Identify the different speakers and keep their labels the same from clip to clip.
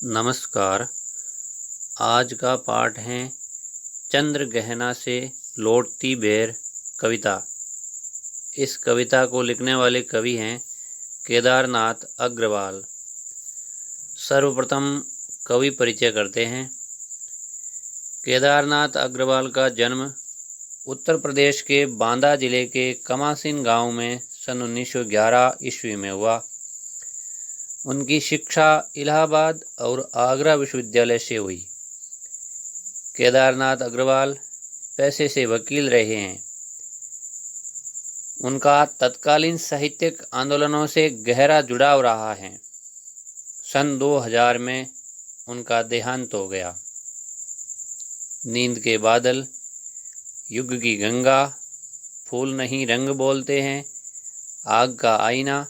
Speaker 1: नमस्कार। आज का पाठ है चंद्र गहना से लौटती बेर कविता। इस कविता को लिखने वाले कवि हैं केदारनाथ अग्रवाल। सर्वप्रथम कवि परिचय करते हैं। केदारनाथ अग्रवाल का जन्म उत्तर प्रदेश के बांदा जिले के कमासिन गांव में सन 1911 ईस्वी में हुआ। उनकी शिक्षा इलाहाबाद और आगरा विश्वविद्यालय से हुई। केदारनाथ अग्रवाल पेशे से वकील रहे हैं। उनका तत्कालीन साहित्यिक आंदोलनों से गहरा जुड़ाव रहा है। सन 2000 में उनका देहांत हो गया। नींद के बादल, युग की गंगा, फूल नहीं रंग बोलते हैं, आग का आईना,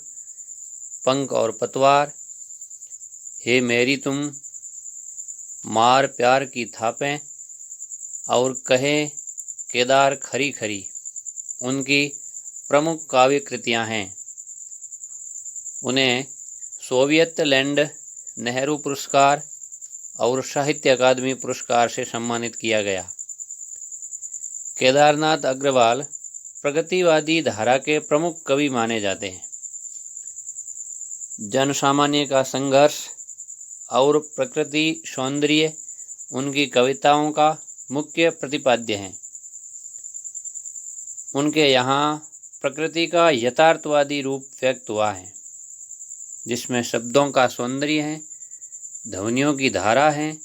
Speaker 1: पंख और पतवार, हे मेरी तुम, मार प्यार की थापें और कहे केदार खरी खरी उनकी प्रमुख काव्य कृतियाँ हैं। उन्हें सोवियत लैंड नेहरू पुरस्कार और साहित्य अकादमी पुरस्कार से सम्मानित किया गया। केदारनाथ अग्रवाल प्रगतिवादी धारा के प्रमुख कवि माने जाते हैं। जन सामान्य का संघर्ष और प्रकृति सौंदर्य उनकी कविताओं का मुख्य प्रतिपाद्य हैं। उनके यहाँ प्रकृति का यथार्थवादी रूप व्यक्त हुआ है, जिसमें शब्दों का सौंदर्य है, ध्वनियों की धारा है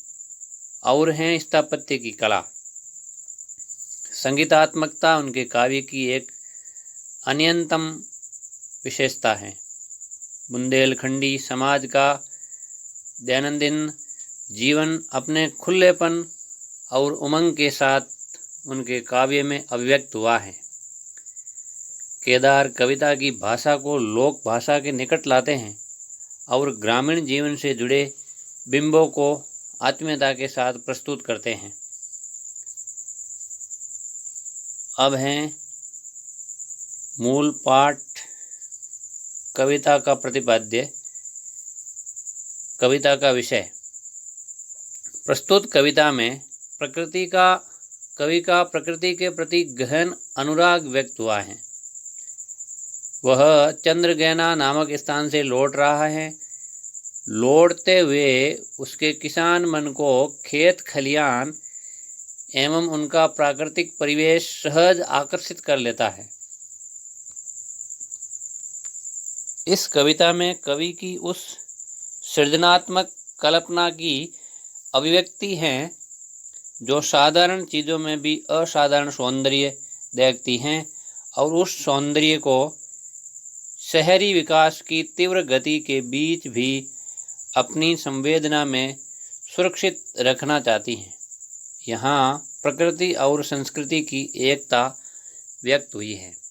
Speaker 1: और है स्थापत्य की कला। संगीतात्मकता उनके काव्य की एक अन्यतम विशेषता है। बुंदेलखंडी समाज का दैनंदिन जीवन अपने खुलेपन और उमंग के साथ उनके काव्य में अभिव्यक्त हुआ है। केदार कविता की भाषा को लोक भाषा के निकट लाते हैं और ग्रामीण जीवन से जुड़े बिंबों को आत्मीयता के साथ प्रस्तुत करते हैं। अब हैं मूल पाठ कविता का प्रतिपाद्य। कविता का विषय। प्रस्तुत कविता में कवि का प्रकृति के प्रति गहन अनुराग व्यक्त हुआ है। वह चंद्रगैना नामक स्थान से लौट रहा है। लौटते हुए उसके किसान मन को खेत खलियान एवं उनका प्राकृतिक परिवेश सहज आकर्षित कर लेता है। इस कविता में कवि की उस सृजनात्मक कल्पना की अभिव्यक्ति है जो साधारण चीज़ों में भी असाधारण सौंदर्य देखती हैं और उस सौंदर्य को शहरी विकास की तीव्र गति के बीच भी अपनी संवेदना में सुरक्षित रखना चाहती हैं। यहाँ प्रकृति और संस्कृति की एकता व्यक्त हुई है।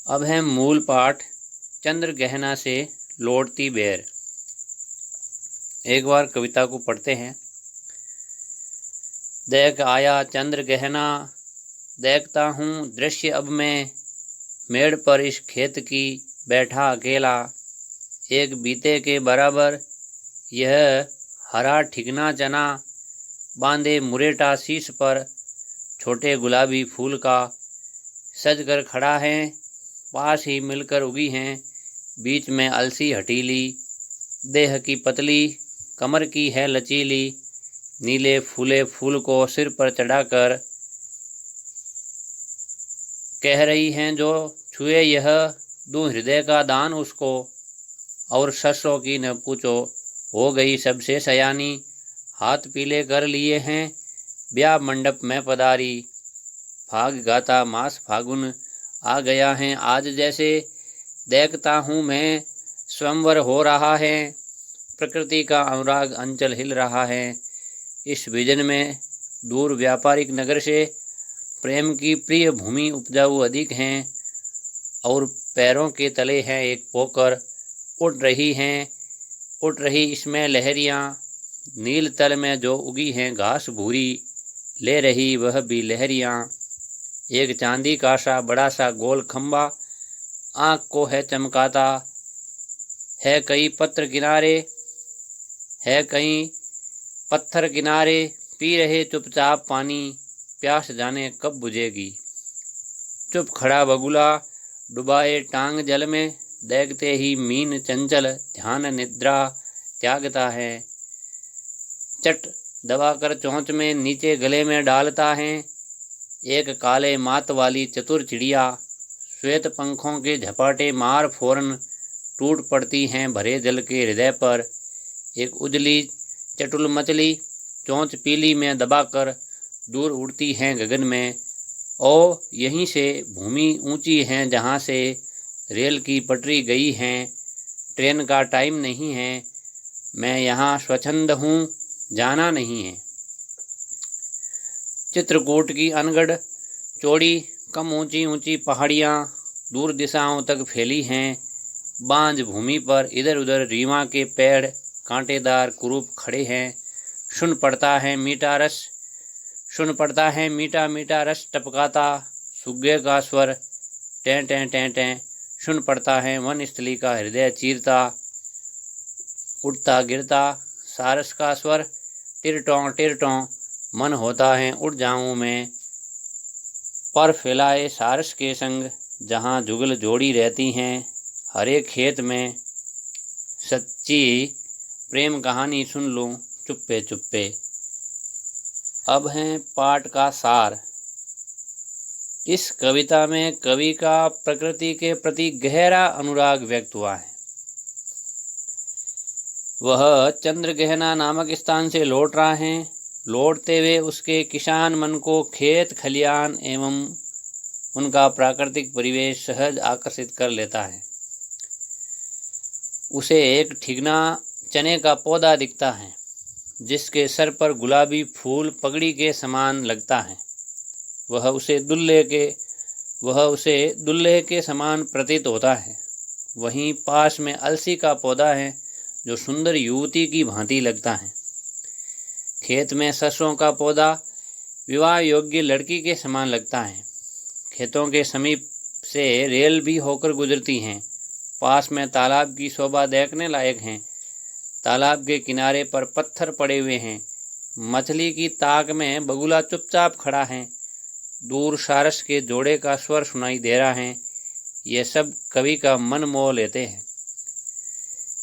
Speaker 1: अब है मूल पाठ चंद्र गहना से लौटती बेर। एक बार कविता को पढ़ते हैं। देख आया चंद्र गहना, देखता हूँ दृश्य अब मैं, मेड़ पर इस खेत की बैठा अकेला, एक बीते के बराबर यह हरा ठिकना चना, बांधे मुरेटा शीश पर छोटे गुलाबी फूल का, सज कर खड़ा है, पास ही मिलकर उगी हैं, बीच में अलसी हटीली, देह की पतली, कमर की है लचीली, नीले फूले फूल को सिर पर चढ़ाकर कह रही हैं जो छुए यह, दूं हृदय का दान उसको, और सरसों की न पूछो, हो गई सबसे सयानी, हाथ पीले कर लिए हैं, ब्याह मंडप में पधारी, फाग गाता मास फागुन, आ गया है आज जैसे, देखता हूँ मैं स्वयंवर हो रहा है, प्रकृति का अनुराग अंचल हिल रहा है। इस विजन में दूर व्यापारिक नगर से प्रेम की प्रिय भूमि उपजाऊ अधिक हैं और पैरों के तले हैं एक पोकर, उठ रही इसमें लहरियाँ, नील तल में जो उगी हैं घास भूरी, ले रही वह भी लहरियाँ, एक चांदी का सा बड़ा सा गोल खंबा, आँख को है चमकाता, है कहीं पत्र किनारे, है कहीं पत्थर किनारे, पी रहे चुपचाप पानी, प्यास जाने कब बुझेगी। चुप खड़ा बगुला डुबाए टांग जल में, देखते ही मीन चंचल ध्यान निद्रा त्यागता है। चट दबाकर चोंच में नीचे गले में डालता है, एक काले मात वाली चतुर चिड़िया, श्वेत पंखों के झपाटे मार फौरन टूट पड़ती हैं भरे जल के हृदय पर। एक उजली चटुल मछली चोंच पीली में दबाकर दूर उड़ती हैं गगन में। और यहीं से भूमि ऊंची है जहाँ से रेल की पटरी गई है, ट्रेन का टाइम नहीं है, मैं यहाँ स्वच्छंद हूँ, जाना नहीं है। चित्रकूट की अनगढ़ चौड़ी कम ऊंची ऊंची पहाड़ियाँ दूर दिशाओं तक फैली हैं। बांझ भूमि पर इधर उधर रीवा के पेड़ कांटेदार कुरूप खड़े हैं। सुन पड़ता है मीठा रस, सुन पड़ता है मीठा मीठा रस टपकाता सुग्गे का स्वर, टें टें टें टें। सुन पड़ता है वन स्थली का हृदय चीरता उठता गिरता सारस का स्वर, टिरटों मन होता है उड़ जाऊं मैं। पर फैलाए सारस के संग जहाँ जुगल जोड़ी रहती हैं, हरे खेत में सच्ची प्रेम कहानी सुन लूं चुप्पे चुप्पे। अब है पाठ का सार। इस कविता में कवि का प्रकृति के प्रति गहरा अनुराग व्यक्त हुआ है। वह चंद्रगहना नामक स्थान से लौट रहा है। लौटते हुए उसके किसान मन को खेत खलियान एवं उनका प्राकृतिक परिवेश सहज आकर्षित कर लेता है। उसे एक ठिगना चने का पौधा दिखता है, जिसके सर पर गुलाबी फूल पगड़ी के समान लगता है। वह उसे दुल्हे के समान प्रतीत होता है। वहीं पास में अलसी का पौधा है, जो सुंदर युवती की भांति लगता है। खेत में सरसों का पौधा विवाह योग्य लड़की के समान लगता है। खेतों के समीप से रेल भी होकर गुजरती हैं। पास में तालाब की शोभा देखने लायक हैं। तालाब के किनारे पर पत्थर पड़े हुए हैं। मछली की ताक में बगुला चुपचाप खड़ा है। दूर सारस के जोड़े का स्वर सुनाई दे रहा है। ये सब कवि का मन मोह लेते हैं।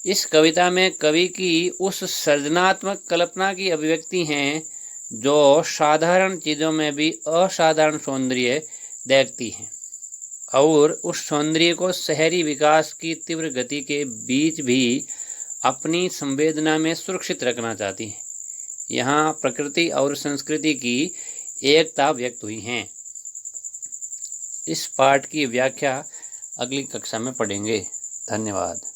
Speaker 1: इस कविता में कवि की उस सृजनात्मक कल्पना की अभिव्यक्ति हैं, जो साधारण चीज़ों में भी असाधारण सौंदर्य देखती हैं और उस सौंदर्य को शहरी विकास की तीव्र गति के बीच भी अपनी संवेदना में सुरक्षित रखना चाहती हैं। यहाँ प्रकृति और संस्कृति की एकता व्यक्त हुई है। इस पाठ की व्याख्या अगली कक्षा में पढ़ेंगे। धन्यवाद।